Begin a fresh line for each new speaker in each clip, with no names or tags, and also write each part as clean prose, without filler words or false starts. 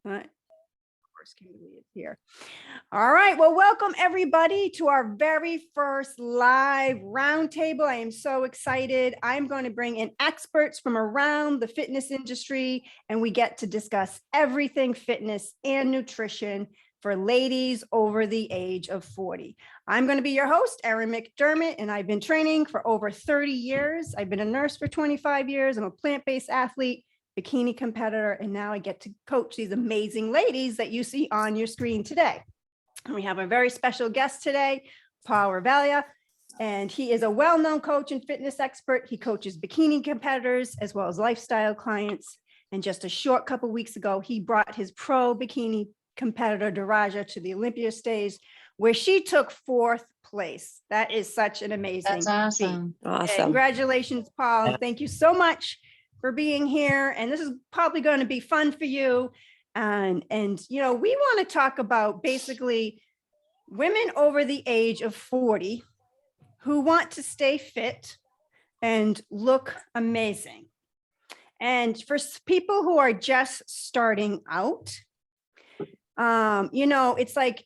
Of course, Kimberly is here. All right. Well, welcome everybody to our very first live roundtable. I am so excited. I'm going to bring in experts from around the fitness industry, and we get to discuss everything fitness and nutrition for ladies over the age of 40. I'm going to be your host, Erin McDermott, and I've been training for over 30 years. I've been a nurse for 25 years. I'm a plant-based athlete, bikini competitor, and now I get to coach these amazing ladies that you see on your screen today. And we have a very special guest today, Paul Revelia, and he is a well-known coach and fitness expert. He coaches bikini competitors as well as lifestyle clients. And just a short couple of weeks ago, he brought his pro bikini competitor, Daraja, to the Olympia stage, where she took 4th place. That is such an amazing
awesome.
feat. Awesome. Congratulations, Paul. And thank you so much for being here. And this is probably going to be fun for you. And you know, we want to talk about basically women over the age of 40 who want to stay fit and look amazing. And for people who are just starting out, you know, it's like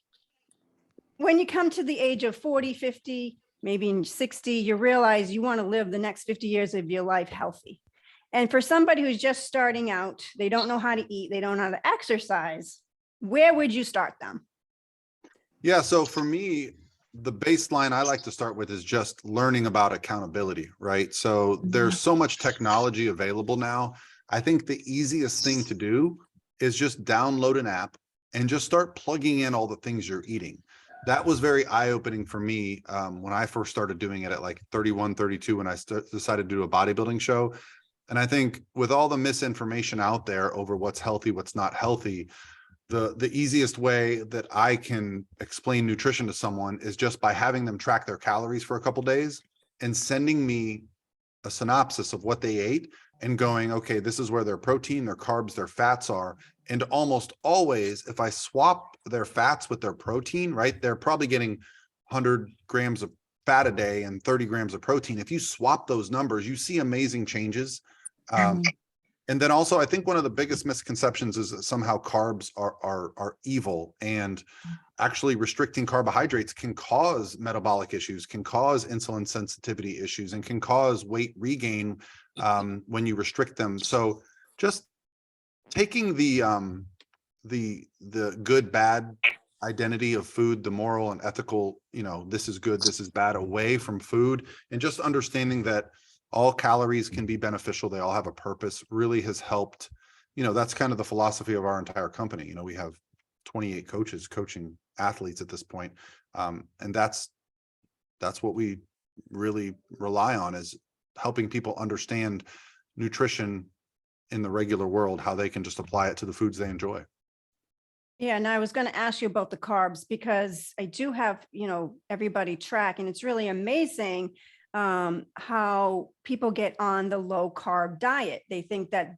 when you come to the age of 40, 50, maybe in 60, you realize you want to live the next 50 years of your life healthy. And for somebody who's just starting out, they don't know how to eat, they don't know how to exercise, where would you start them?
Yeah, so for me, the baseline I like to start with is just learning about accountability, right? So there's so much technology available now. I think the easiest thing to do is just download an app and just start plugging in all the things you're eating. That was very eye-opening for me when I first started doing it at like 31, 32, when I decided to do a bodybuilding show. And I think with all the misinformation out there over what's healthy, what's not healthy, the easiest way that I can explain nutrition to someone is just by having them track their calories for a couple days and sending me a synopsis of what they ate and going, okay, this is where their protein, their carbs, their fats are. And almost always, if I swap their fats with their protein, right, they're probably getting 100 grams of fat a day and 30 grams of protein. If you swap those numbers, you see amazing changes. And then also, I think one of the biggest misconceptions is that somehow carbs are evil, and actually restricting carbohydrates can cause metabolic issues, can cause insulin sensitivity issues, and can cause weight regain when you restrict them. So just taking the good, bad identity of food, the moral and ethical, you know, this is good, this is bad, away from food, and just understanding that all calories can be beneficial. They all have a purpose, really has helped. You know, that's kind of the philosophy of our entire company. You know, we have 28 coaches coaching athletes at this point. And that's what we really rely on, is helping people understand nutrition in the regular world, how they can just apply it to the foods they enjoy.
Yeah, and I was going to ask you about the carbs, because I do have, you know, everybody track, and it's really amazing how people get on the low carb diet. They think that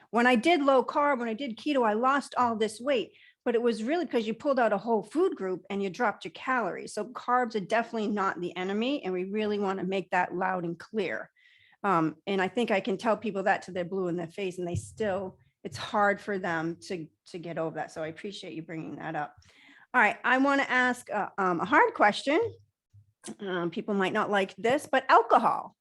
when I did low carb, when I did keto, I lost all this weight, but it was really because you pulled out a whole food group and you dropped your calories. So carbs are definitely not the enemy, and we really want to make that loud and clear. And I think I can tell people that to their blue in their face, and they still, it's hard for them to get over that. So I appreciate you bringing that up. All right, I want to ask a hard question. People might not like this, but alcohol.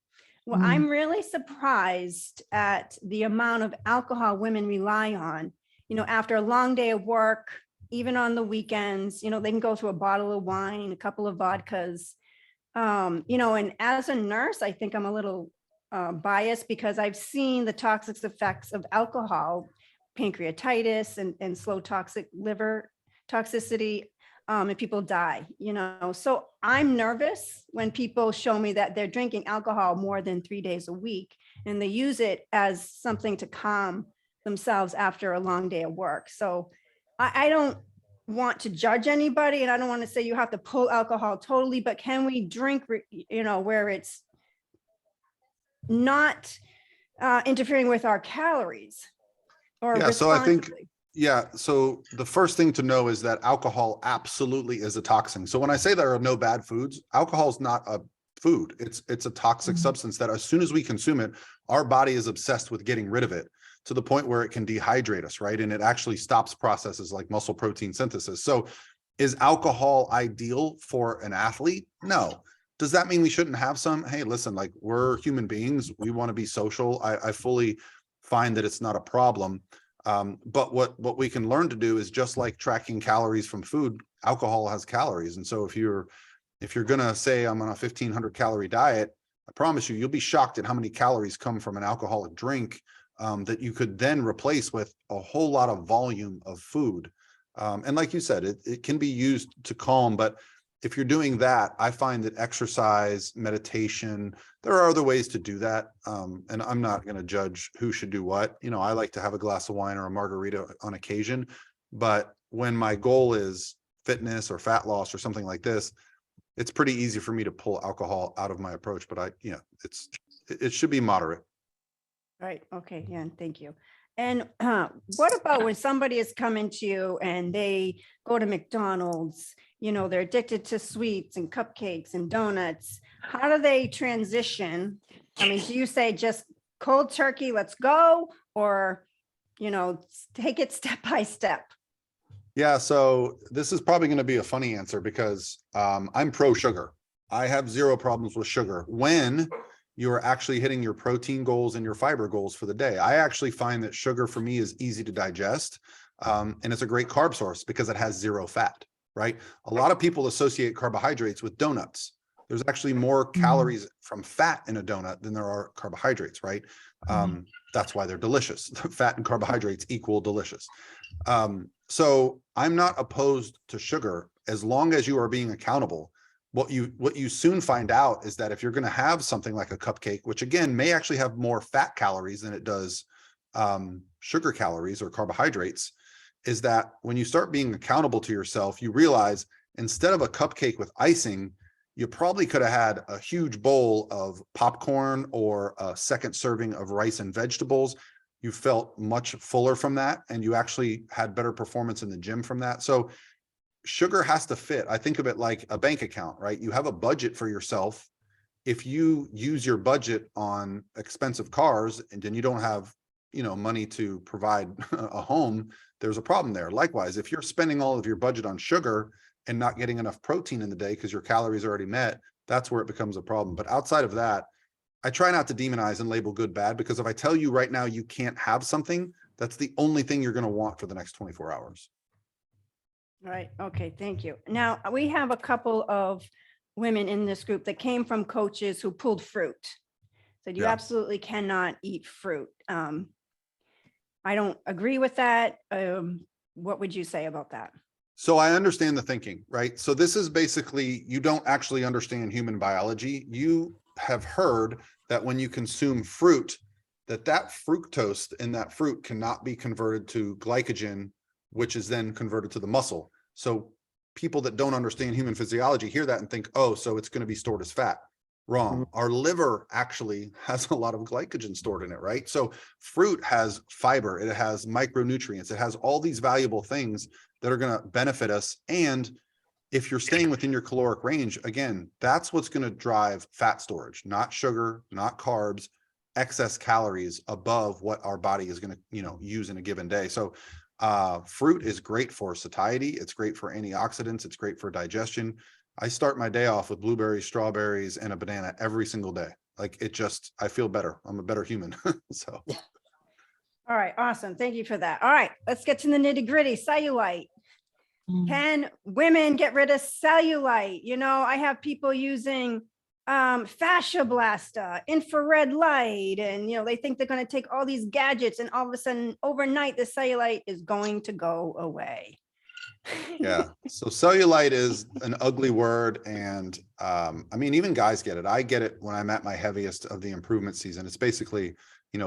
Well, I'm really surprised at the amount of alcohol women rely on, you know, after a long day of work, even on the weekends. You know, they can go through a bottle of wine, a couple of vodkas, you know, and as a nurse, I think I'm a little biased, because I've seen the toxic effects of alcohol, pancreatitis and slow toxic liver toxicity, and people die, you know. So I'm nervous when people show me that they're drinking alcohol more than 3 days a week, and they use it as something to calm themselves after a long day of work. So I don't want to judge anybody, and I don't want to say you have to pull alcohol totally, but can we drink, you know, where it's not interfering with our calories? Or
yeah, so I think, yeah, so the first thing to know is that alcohol absolutely is a toxin. So when I say there are no bad foods, alcohol is not a food. It's a toxic substance that as soon as we consume it, our body is obsessed with getting rid of it. to the point where it can dehydrate us, right? And it actually stops processes like muscle protein synthesis. So is alcohol ideal for an athlete? No. Does that mean we shouldn't have some? Hey, listen, like, we're human beings. We want to be social. I fully find that it's not a problem. But what we can learn to do is, just like tracking calories from food, alcohol has calories. And so if you're going to say I'm on a 1,500 calorie diet, I promise you, you'll be shocked at how many calories come from an alcoholic drink that you could then replace with a whole lot of volume of food. And like you said, it can be used to calm, but if you're doing that, I find that exercise, meditation, there are other ways to do that. And I'm not going to judge who should do what. You know, I like to have a glass of wine or a margarita on occasion, but when my goal is fitness or fat loss or something like this, it's pretty easy for me to pull alcohol out of my approach, but it should be moderate.
Right. Okay. Yeah. Thank you. And what about when somebody is coming to you and they go to McDonald's, they're addicted to sweets and cupcakes and donuts. How do they transition? I mean, do you say just cold turkey, let's go, or, take it step by step?
Yeah. So this is probably going to be a funny answer because I'm pro sugar. I have zero problems with sugar when you're actually hitting your protein goals and your fiber goals for the day. I actually find that sugar for me is easy to digest. And it's a great carb source because it has zero fat, right? A lot of people associate carbohydrates with donuts. There's actually more calories from fat in a donut than there are carbohydrates, right? That's why they're delicious. Fat and carbohydrates equal delicious. So I'm not opposed to sugar as long as you are being accountable. What you soon find out is that if you're going to have something like a cupcake, which again may actually have more fat calories than it does sugar calories or carbohydrates, is that when you start being accountable to yourself, you realize instead of a cupcake with icing, you probably could have had a huge bowl of popcorn or a second serving of rice and vegetables. You felt much fuller from that, and you actually had better performance in the gym from that. So sugar has to fit. I think of it like a bank account, right? You have a budget for yourself. If you use your budget on expensive cars and then you don't have, money to provide a home, there's a problem there. Likewise, if you're spending all of your budget on sugar and not getting enough protein in the day because your calories are already met, that's where it becomes a problem. But outside of that, I try not to demonize and label good bad, because if I tell you right now you can't have something, that's the only thing you're going to want for the next 24 hours.
Right. Okay. Thank you. Now, we have a couple of women in this group that came from coaches who pulled fruit. Said you absolutely cannot eat fruit. I don't agree with that. What would you say about that?
So I understand the thinking, right? So this is basically, you don't actually understand human biology. You have heard that when you consume fruit, that fructose in that fruit cannot be converted to glycogen, which is then converted to the muscle. So people that don't understand human physiology hear that and think, oh, so it's going to be stored as fat. Wrong. Our liver actually has a lot of glycogen stored in it, right? So fruit has fiber, it has micronutrients, it has all these valuable things that are going to benefit us. And if you're staying within your caloric range, again, that's what's going to drive fat storage, not sugar, not carbs, excess calories above what our body is going to, use in a given day. So fruit is great for satiety. It's great for antioxidants. It's great for digestion. I start my day off with blueberries, strawberries, and a banana every single day. Like, I feel better. I'm a better human. So.
All right. Awesome. Thank you for that. All right. Let's get to the nitty gritty. Cellulite. Can women get rid of cellulite? I have people using fascia blaster, infrared light, and they think they're going to take all these gadgets and all of a sudden overnight the cellulite is going to go away.
Yeah. So cellulite is an ugly word. And even guys get it. I get it when I'm at my heaviest of the improvement season. It's basically,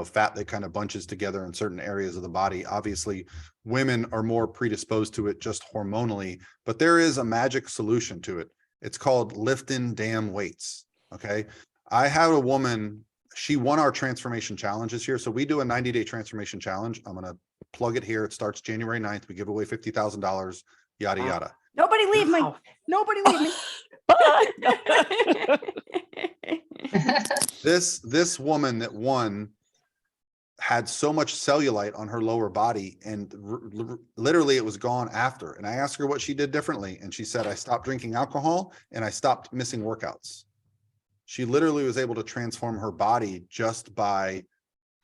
fat that kind of bunches together in certain areas of the body. Obviously, women are more predisposed to it just hormonally, but there is a magic solution to it. It's called lifting damn weights. Okay. I had a woman, she won our transformation challenges here. So we do a 90-day transformation challenge. I'm going to plug it here. It starts January 9th. We give away $50,000, yada, yada.
Nobody leave me. Nobody leave me.
This woman that won had so much cellulite on her lower body, and literally it was gone after. And I asked her what she did differently, and she said, I stopped drinking alcohol and I stopped missing workouts. She literally was able to transform her body just by,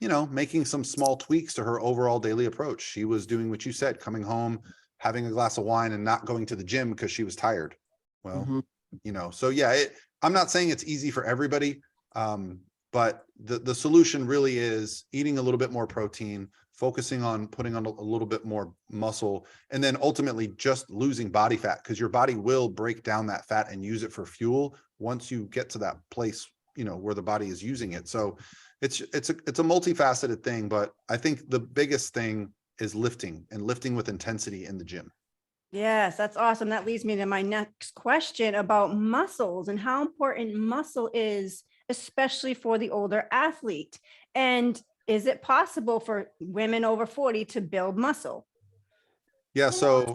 you know, making some small tweaks to her overall daily approach. She was doing what you said, coming home, having a glass of wine and not going to the gym because she was tired. Well, you know, so yeah, I'm not saying it's easy for everybody. But the solution really is eating a little bit more protein, focusing on putting on a little bit more muscle, and then ultimately just losing body fat, because your body will break down that fat and use it for fuel once you get to that place, you know, where the body is using it. So it's a multifaceted thing, but I think the biggest thing is lifting, and lifting with intensity in the gym.
Yes, that's awesome. That leads me to my next question about muscles and how important muscle is, especially for the older athlete. And is it possible for women over 40 to build muscle?
Yeah, so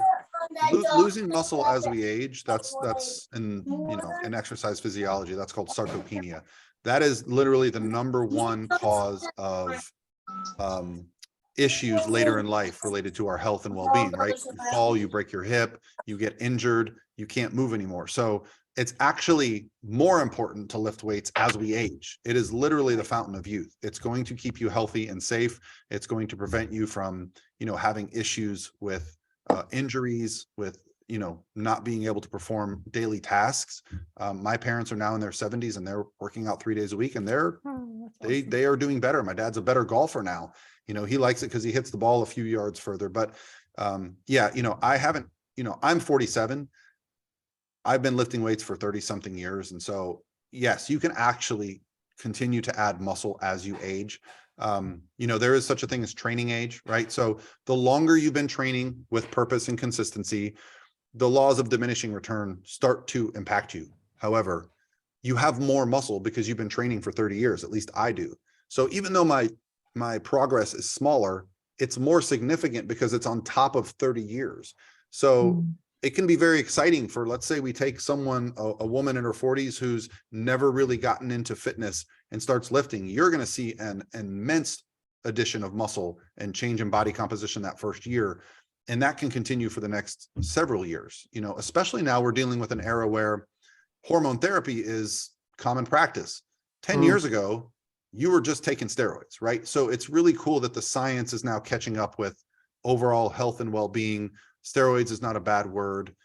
losing muscle as we age, that's in, you know, in exercise physiology, that's called sarcopenia. That is literally the #1 cause of issues later in life related to our health and well-being, right? You fall, you break your hip, you get injured, you can't move anymore. So it's actually more important to lift weights as we age. It is literally the fountain of youth. It's going to keep you healthy and safe. It's going to prevent you from, you know, having issues with injuries, with, you know, not being able to perform daily tasks. My parents are now in their 70s and they're working out 3 days a week, and they are doing better. My dad's a better golfer now. You know, he likes it because he hits the ball a few yards further. But yeah, you know, I haven't, you know, I'm 47. I've been lifting weights for 30 something years. And so, yes, you can actually continue to add muscle as you age. You know, there is such a thing as training age, right? So the longer you've been training with purpose and consistency, the laws of diminishing return start to impact you. However, you have more muscle because you've been training for 30 years, at least I do. So even though my progress is smaller, it's more significant because it's on top of 30 years. So it can be very exciting for, let's say we take someone, a woman in her 40s who's never really gotten into fitness and starts lifting. You're going to see an immense addition of muscle and change in body composition that first year. And that can continue for the next several years, you know, especially now we're dealing with an era where hormone therapy is common practice. 10 years ago, you were just taking steroids, right? So it's really cool that the science is now catching up with overall health and well-being. Steroids is not a bad word.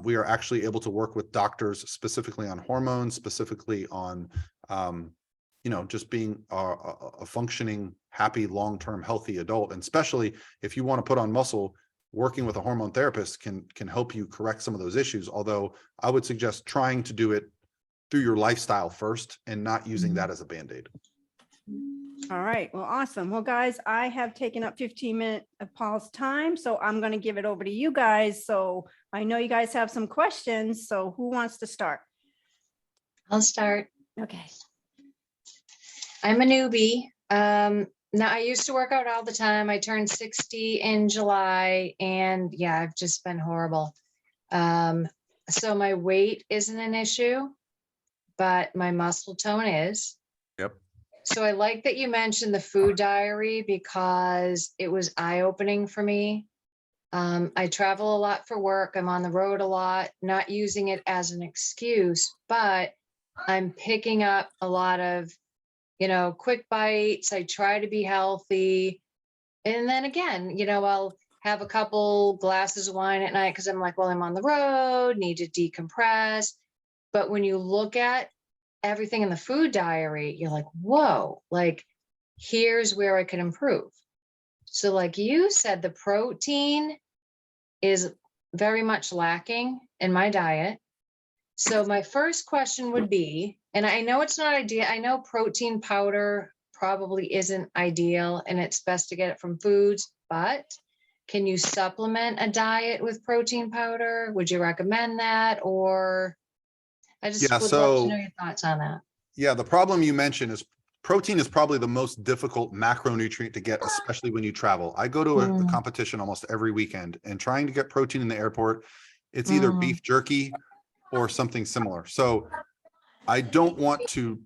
We are actually able to work with doctors specifically on hormones, specifically on, you know, just being a functioning, happy, long-term, healthy adult. And especially if you want to put on muscle, working with a hormone therapist can help you correct some of those issues. Although I would suggest trying to do it through your lifestyle first and not using that as a Band-Aid.
All right. Well, awesome. Well, guys, I have taken up 15 minutes of Paul's time, so I'm going to give it over to you guys. So I know you guys have some questions. So who wants to start?
I'll start.
Okay.
I'm a newbie. Now I used to work out all the time. I turned 60 in July, and yeah, I've just been horrible. So my weight isn't an issue, but my muscle tone is.
Yep.
So I like that you mentioned the food diary because it was eye-opening for me. I travel a lot for work. I'm on the road a lot, not using it as an excuse, but I'm picking up a lot of, you know, quick bites. I try to be healthy. And then again, you know, I'll have a couple glasses of wine at night because I'm like, well, I'm on the road, need to decompress. But when you look at everything in the food diary, you're like, whoa, like, here's where I could improve. So like you said, the protein is very much lacking in my diet. So my first question would be, and I know it's not ideal. I know protein powder probably isn't ideal and it's best to get it from foods, but can you supplement a diet with protein powder? Would you recommend that? Or I just would love to know your thoughts on that.
Yeah, the problem you mentioned is protein is probably the most difficult macronutrient to get, especially when you travel. I go to a competition almost every weekend, and trying to get protein in the airport, it's either beef jerky or something similar. So I don't want to,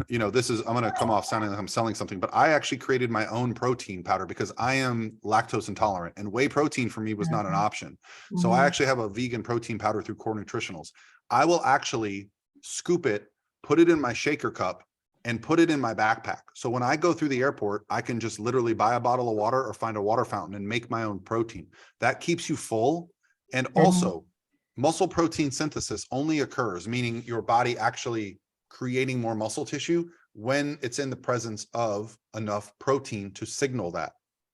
this is, I'm going to come off sounding like I'm selling something, but I actually created my own protein powder because I am lactose intolerant, and whey protein for me was not an option. So I
Mhm.
actually have a vegan protein powder through Core Nutritionals. I will actually scoop it, put it in my shaker cup, and put it in my backpack. So when I go through the airport, I can just literally buy a bottle of water or find a water fountain and make my own protein. That keeps you full. And also, muscle protein synthesis only occurs, meaning your body actually creating more muscle tissue, when it's in the presence of enough protein to signal that,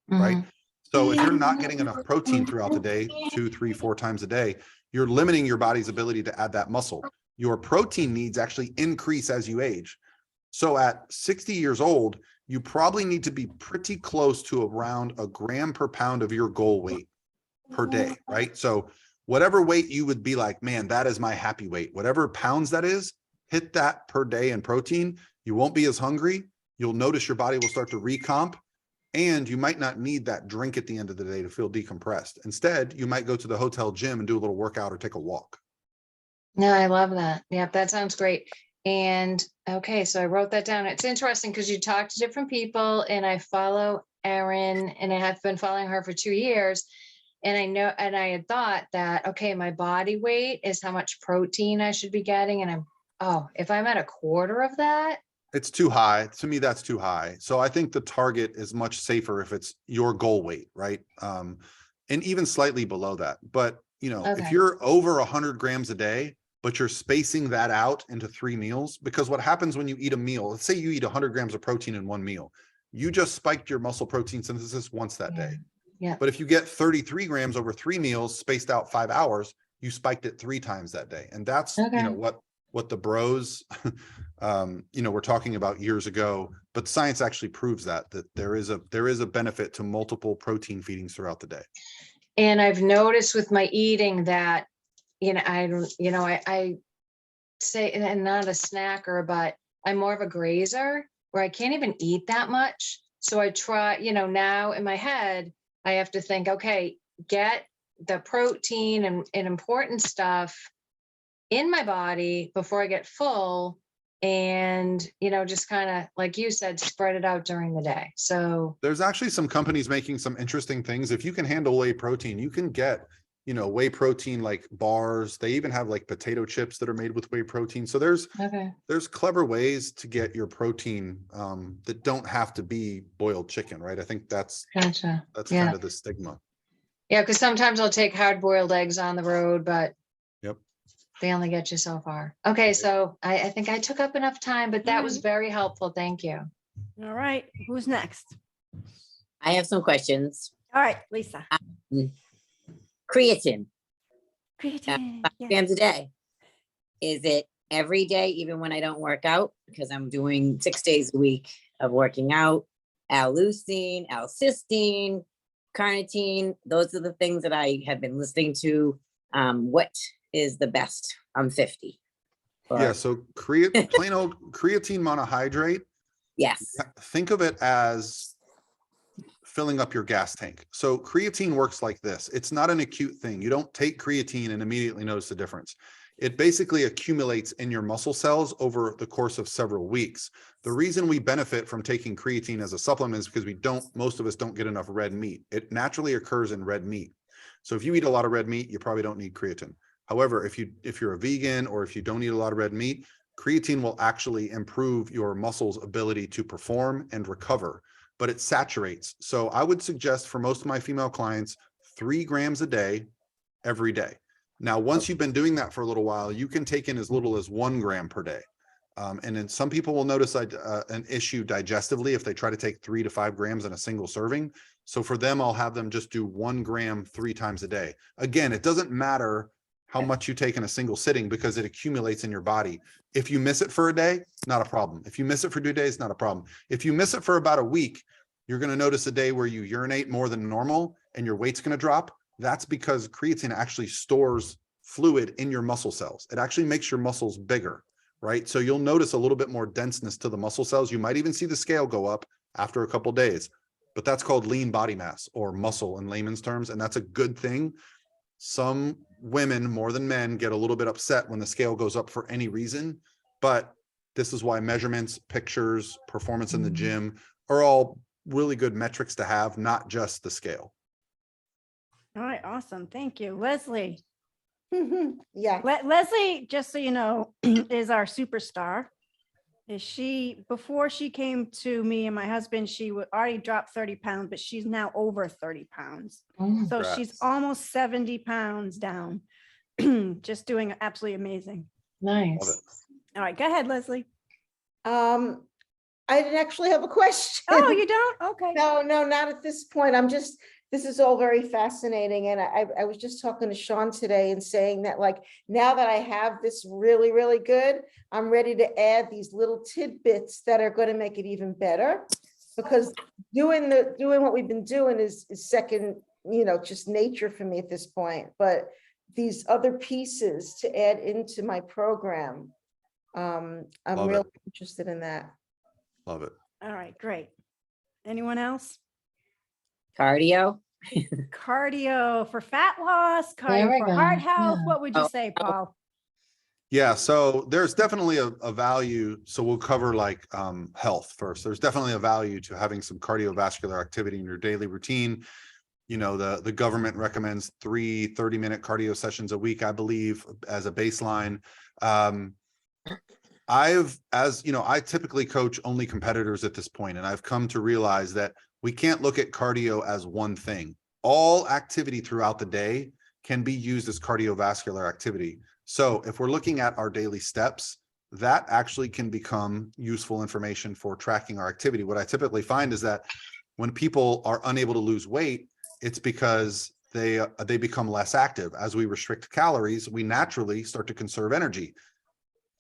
right?
Mhm.
So if you're not getting enough protein throughout the day, 2, 3, 4 times a day, you're limiting your body's ability to add that muscle. Your protein needs actually increase as you age. So at 60 years old, you probably need to be pretty close to around a gram per pound of your goal weight per day, right? So whatever weight you would be like, man, that is my happy weight, whatever pounds that is, hit that per day in protein. You won't be as hungry. You'll notice your body will start to recomp, and you might not need that drink at the end of the day to feel decompressed. Instead, you might go to the hotel gym and do a little workout or take a walk.
No, I love that. Yep, that sounds great. And okay, so I wrote that down. It's interesting because you talk to different people, and I follow Erin, and I have been following her for 2 years. And I know, and I had thought that, okay, my body weight is how much protein I should be getting. And if I'm at a quarter of that,
It's too high. To me, that's too high. So I think the target is much safer if it's your goal weight, right? And even slightly below that. But, if
okay.
you're over 100 grams a day, but you're spacing that out into 3 meals, because what happens when you eat a meal, let's say you eat 100 grams of protein in one meal, you just spiked your muscle protein synthesis once that
Yeah.
day.
Yeah.
But if you get 33 grams over 3 meals spaced out 5 hours, you spiked it 3 times that day. And that's,
Okay.
what the bros, were talking about years ago, but science actually proves that there is a benefit to multiple protein feedings throughout the day.
And I've noticed with my eating that, I don't, I say, and not a snacker, but I'm more of a grazer where I can't even eat that much. So I try, now in my head, I have to think, okay, get the protein and important stuff in my body before I get full, and, just kind of, like you said, spread it out during the day. So
There's actually some companies making some interesting things. If you can handle whey protein, you can get, whey protein like bars. They even have like potato chips that are made with whey protein. So
okay,
there's clever ways to get your protein that don't have to be boiled chicken, right? I think that's
gotcha.
kind
Yeah.
of the stigma.
Yeah, because sometimes I'll take hard-boiled eggs on the road, but
Yep.
they only get you so far. Okay, so I think I took up enough time, but that was very helpful. Thank you.
All right, who's next?
I have some questions.
All right, Lisa.
Creatine,
Creatine,
5
yeah.
grams a day. Is it every day, even when I don't work out? Because I'm doing 6 days a week of working out. L-leucine, L-cysteine, carnitine. Those are the things that I have been listening to. What is the best? I'm 50.
Yeah. So plain old creatine monohydrate,
Yes.
think of it as filling up your gas tank. So creatine works like this. It's not an acute thing. You don't take creatine and immediately notice the difference. It basically accumulates in your muscle cells over the course of several weeks. The reason we benefit from taking creatine as a supplement is because most of us don't get enough red meat. It naturally occurs in red meat. So if you eat a lot of red meat, you probably don't need creatine. However, if you're a vegan or if you don't eat a lot of red meat, creatine will actually improve your muscles' ability to perform and recover, but it saturates. So I would suggest for most of my female clients, 3 grams a day, every day. Now, once you've been doing that for a little while, you can take in as little as 1 gram per day. And then some people will notice an issue digestively if they try to take 3 to 5 grams in a single serving. So for them, I'll have them just do 1 gram 3 times a day. Again, it doesn't matter how much you take in a single sitting because it accumulates in your body. If you miss it for a day, not a problem. If you miss it for 2 days, not a problem. If you miss it for about a week, you're going to notice a day where you urinate more than normal and your weight's going to drop. That's because creatine actually stores fluid in your muscle cells. It actually makes your muscles bigger, right? So you'll notice a little bit more denseness to the muscle cells. You might even see the scale go up after a couple of days, but that's called lean body mass or muscle in layman's terms. And that's a good thing. Some women more than men get a little bit upset when the scale goes up for any reason, but This is why measurements, pictures, performance in the gym are all really good metrics to have, not just the scale.
All right, awesome. Thank you. Leslie.
Yeah.
Leslie, just so you know, is our superstar. Before she came to me and my husband, she would already dropped 30 pounds, but she's now over 30 pounds.
Mm.
So she's
Congrats.
almost 70 pounds down. Just doing absolutely amazing.
Love it.
Nice.
All right, go ahead, Leslie.
I didn't actually have a question.
Oh, you don't? Okay.
No, not at this point. This is all very fascinating. And I was just talking to Sean today and saying that, like, now that I have this really, really good, I'm ready to add these little tidbits that are going to make it even better. Because doing what we've been doing is second, just nature for me at this point. But these other pieces to add into my program, I'm
Love
really
it.
interested in that.
Love it.
All right, great. Anyone else?
Cardio.
Cardio for fat loss,
There
cardio
we
for
go.
heart health.
Yeah.
What would you
Oh,
say, Paul?
Yeah, so there's definitely a value. So we'll cover like health first. There's definitely a value to having some cardiovascular activity in your daily routine. The government recommends 3 30-minute cardio sessions a week, I believe, as a baseline. I typically coach only competitors at this point, and I've come to realize that we can't look at cardio as one thing. All activity throughout the day can be used as cardiovascular activity. So if we're looking at our daily steps, that actually can become useful information for tracking our activity. What I typically find is that when people are unable to lose weight, it's because they become less active. As we restrict calories, we naturally start to conserve energy.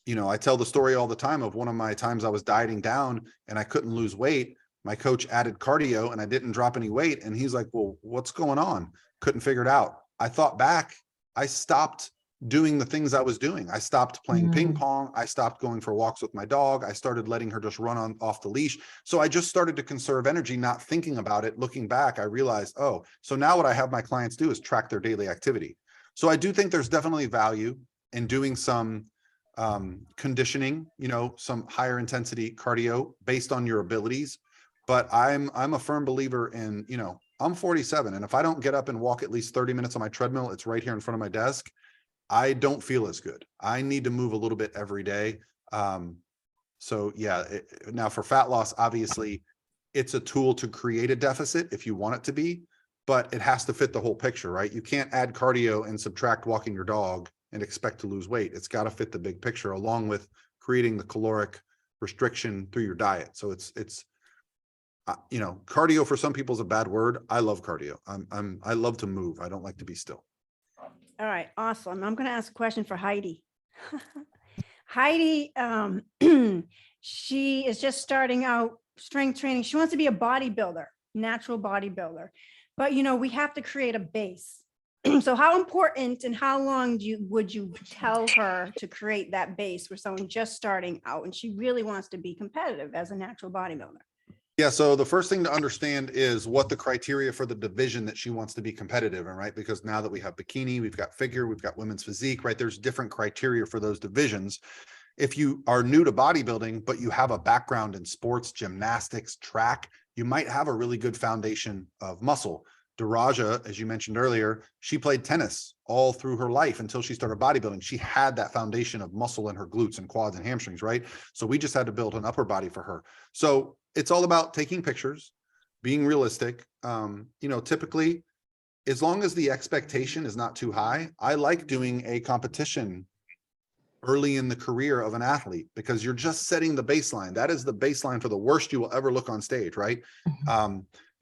I tell the story all the time of one of my times I was dieting down and I couldn't lose weight. My coach added cardio and I didn't drop any weight. And he's like, well, what's going on? Couldn't figure it out. I thought back, I stopped doing the things I was doing. I stopped playing ping pong. I stopped going for walks with my dog. I started letting her just run off the leash. So I just started to conserve energy, not thinking about it. Looking back, I realized, oh, so now what I have my clients do is track their daily activity. So I do think there's definitely value in doing some conditioning, some higher intensity cardio based on your abilities. But I'm a firm believer in, I'm 47. And if I don't get up and walk at least 30 minutes on my treadmill, it's right here in front of my desk, I don't feel as good. I need to move a little bit every day. So yeah, now for fat loss, obviously it's a tool to create a deficit if you want it to be, but it has to fit the whole picture, right? You can't add cardio and subtract walking your dog and expect to lose weight. It's got to fit the big picture along with creating the caloric restriction through your diet. So it's cardio for some people is a bad word. I love cardio. I love to move. I don't like to be still.
All right, awesome. I'm going to ask a question for Heidi. Heidi, she is just starting out strength training. She wants to be a bodybuilder, natural bodybuilder. But, we have to create a base. So how important and how long would you tell her to create that base for someone just starting out and she really wants to be competitive as a natural bodybuilder?
Yeah, so the first thing to understand is what the criteria for the division that she wants to be competitive in, right? Because now that we have bikini, we've got figure, we've got women's physique, right? There's different criteria for those divisions. If you are new to bodybuilding, but you have a background in sports, gymnastics, track, you might have a really good foundation of muscle. Daraja, as you mentioned earlier, she played tennis all through her life until she started bodybuilding. She had that foundation of muscle in her glutes and quads and hamstrings, right? So we just had to build an upper body for her. So it's all about taking pictures, being realistic. Typically, as long as the expectation is not too high, I like doing a competition early in the career of an athlete because you're just setting the baseline. That is the baseline for the worst you will ever look on stage, right?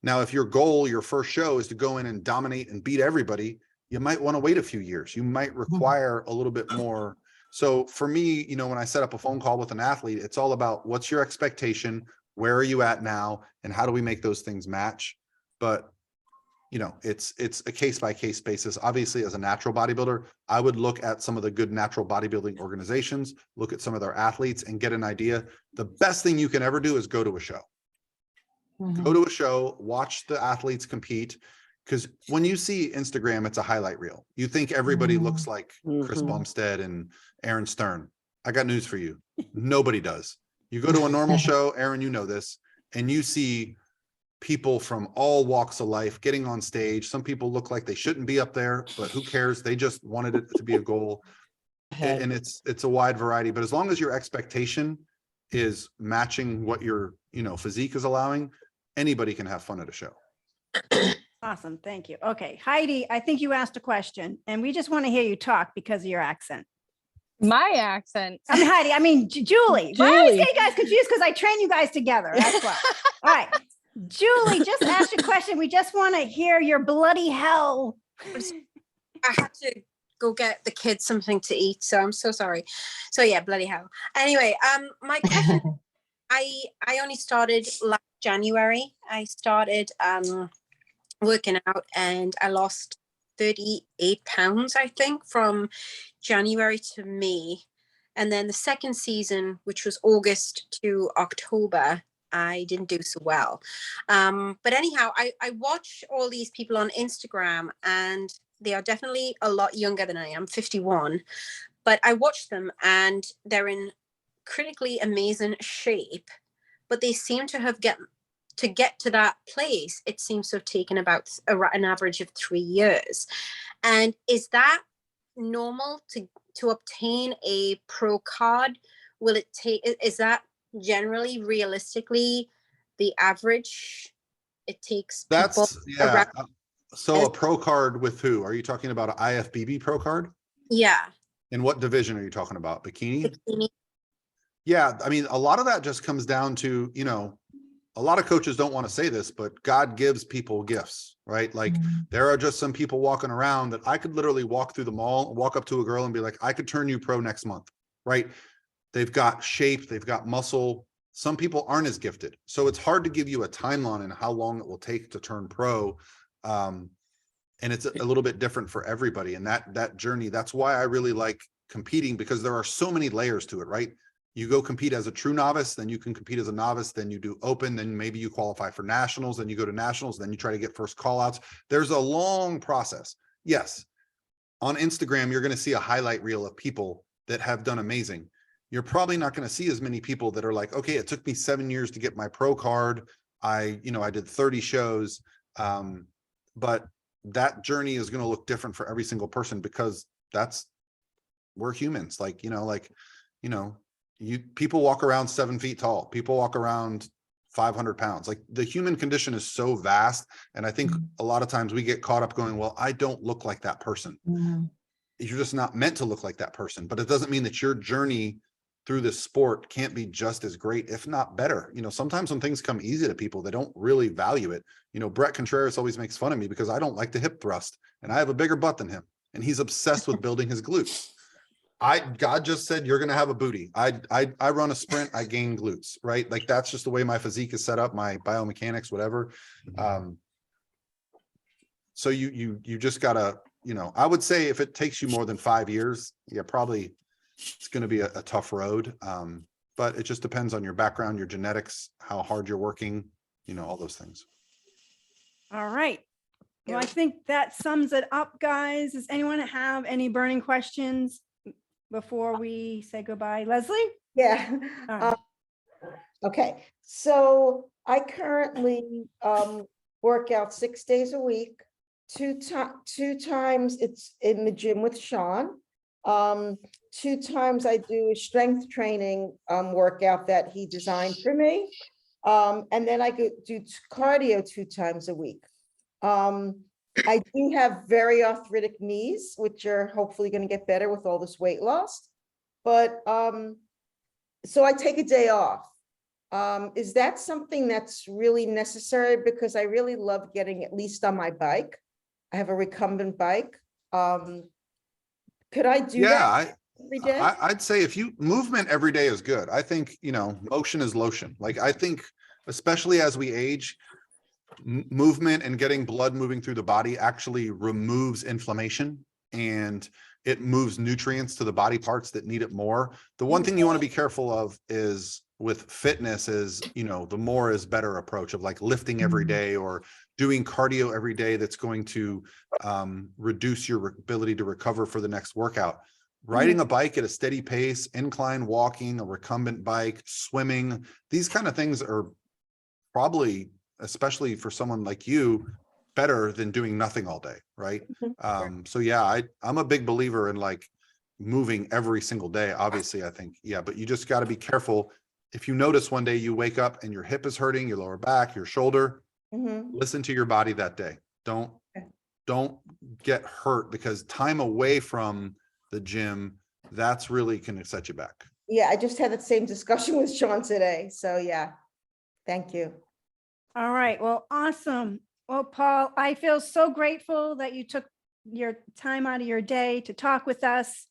Now, if your goal, your first show is to go in and dominate and beat everybody, you might want to wait a few years. You might require a little bit more. So for me, when I set up a phone call with an athlete, it's all about what's your expectation, where are you at now, and how do we make those things match? But it's a case-by-case basis. Obviously, as a natural bodybuilder, I would look at some of the good natural bodybuilding organizations, look at some of their athletes and get an idea. The best thing you can ever do is go to a show. Go to a show, watch the athletes compete. Because when you see Instagram, it's a highlight reel. You think everybody looks like Chris Bumstead and Aaron Stern. I got news for you. Nobody does. You go to a normal show, Aaron, you know this, and you see people from all walks of life getting on stage. Some people look like they shouldn't be up there, but who cares? They just wanted it to be a goal. And it's a wide variety, but as long as your expectation is matching what your, physique is allowing, anybody can have fun at a show.
Awesome. Thank you. Okay. Heidi, I think you asked a question and we just want to hear you talk because of your accent.
My accent.
I mean, Heidi, I mean, Julie. Why I always
Julie.
get you guys confused because I train you guys together. That's why. All right. Julie, just ask your question. We just want to hear your bloody hell.
I had to go get the kids something to eat, so I'm so sorry. So yeah, bloody hell. Anyway, my question, I only started last January. I started working out and I lost 38 pounds, I think, from January to May. And then the second season, which was August to October, I didn't do so well. But anyhow, I watch all these people on Instagram and they are definitely a lot younger than I am, 51. But I watch them and they're in critically amazing shape, but they seem to have get to that place. It seems to have taken about an average of 3 years. And is that normal to obtain a pro card? Will it take, is that generally realistically the average it takes people?
That's, yeah. So a pro card with who? Are you talking about an IFBB pro card?
Yeah.
In what division are you talking about? Bikini?
Bikini.
Yeah. I mean, a lot of that just comes down to, a lot of coaches don't want to say this, but God gives people gifts, right? Like there are just some people walking around that I could literally walk through the mall, walk up to a girl and be like, I could turn you pro next month, right? They've got shape, they've got muscle. Some people aren't as gifted. So it's hard to give you a timeline and how long it will take to turn pro. And it's a little bit different for everybody. And that journey, that's why I really like competing, because there are so many layers to it, right? You go compete as a true novice, then you can compete as a novice, then you do open, then maybe you qualify for nationals, then you go to nationals, then you try to get first call outs. There's a long process. Yes. On Instagram, you're going to see a highlight reel of people that have done amazing. You're probably not going to see as many people that are like, okay, it took me 7 years to get my pro card. I did 30 shows. But that journey is going to look different for every single person because we're humans. People walk around 7 feet tall. People walk around 500 pounds. Like the human condition is so vast. And I think a lot of times we get caught up going, well, I don't look like that person. You're just not meant to look like that person, but it doesn't mean that your journey through this sport can't be just as great, if not better. Sometimes when things come easy to people, they don't really value it. Brett Contreras always makes fun of me because I don't like the hip thrust and I have a bigger butt than him. And he's obsessed with building his glutes. God just said, you're going to have a booty. I run a sprint, I gain glutes, right? Like that's just the way my physique is set up, my biomechanics, whatever. So you just gotta, I would say if it takes you more than 5 years, yeah, probably it's going to be a tough road. But it just depends on your background, your genetics, how hard you're working, all those things.
All right. Well, I think that sums it up, guys. Does anyone have any burning questions before we say goodbye? Leslie?
Yeah.
All right.
Okay. So I currently work out 6 days a week. Two times it's in the gym with Sean. 2 times I do a strength training workout that he designed for me. And then I do cardio 2 times a week. I do have very arthritic knees, which are hopefully going to get better with all this weight loss. But so I take a day off. Is that something that's really necessary? Because I really love getting at least on my bike. I have a recumbent bike. Could I do that every day?
I'd say movement every day is good. I think, motion is lotion. Like I think, especially as we age, movement and getting blood moving through the body actually removes inflammation and it moves nutrients to the body parts that need it more. The one thing you want to be careful of is with fitness is, the more is better approach of like lifting every day or doing cardio every day that's going to reduce your ability to recover for the next workout. riding a bike at a steady pace, incline walking, a recumbent bike, swimming, these kind of things are probably, especially for someone like you, better than doing nothing all day, right? So yeah, I'm a big believer in like moving every single day. Obviously, I think, yeah, but you just got to be careful. If you notice one day you wake up and your hip is hurting, your lower back, your shoulder, listen to your body that day. Don't get hurt, because time away from the gym, that's really can set you back.
Yeah, I just had that same discussion with Sean today. So yeah, thank you.
All right. Well, awesome. Well, Paul, I feel so grateful that you took your time out of your day to talk with us.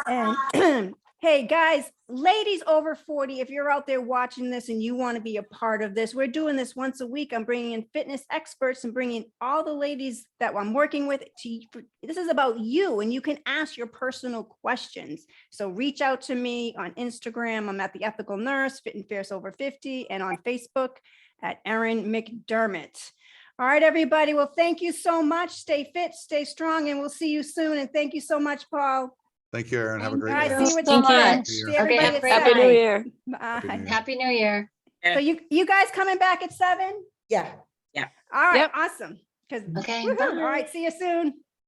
And hey, guys, ladies over 40, if you're out there watching this and you want to be a part of this, we're doing this once a week. I'm bringing in fitness experts and bringing all the ladies that I'm working with to, this is about you, and you can ask your personal questions. So reach out to me on Instagram. I'm at The Ethical Nurse, Fit and Fierce Over 50, and on Facebook at Erin McDermott. All right, everybody. Well, thank you so much. Stay fit, stay strong, and we'll see you soon. And thank you so much, Paul.
Thank you, Erin. Have a
Thank
great
All right,
day.
see you at
so
the gym.
much.
See
Okay,
everybody
have a
at
great
Happy New
7.
Year.
Bye.
Happy New Year.
Happy New Year.
So you guys coming back at 7?
Yeah.
All right,
Yep.
awesome. Because
Okay,
all
bye.
right, see you soon.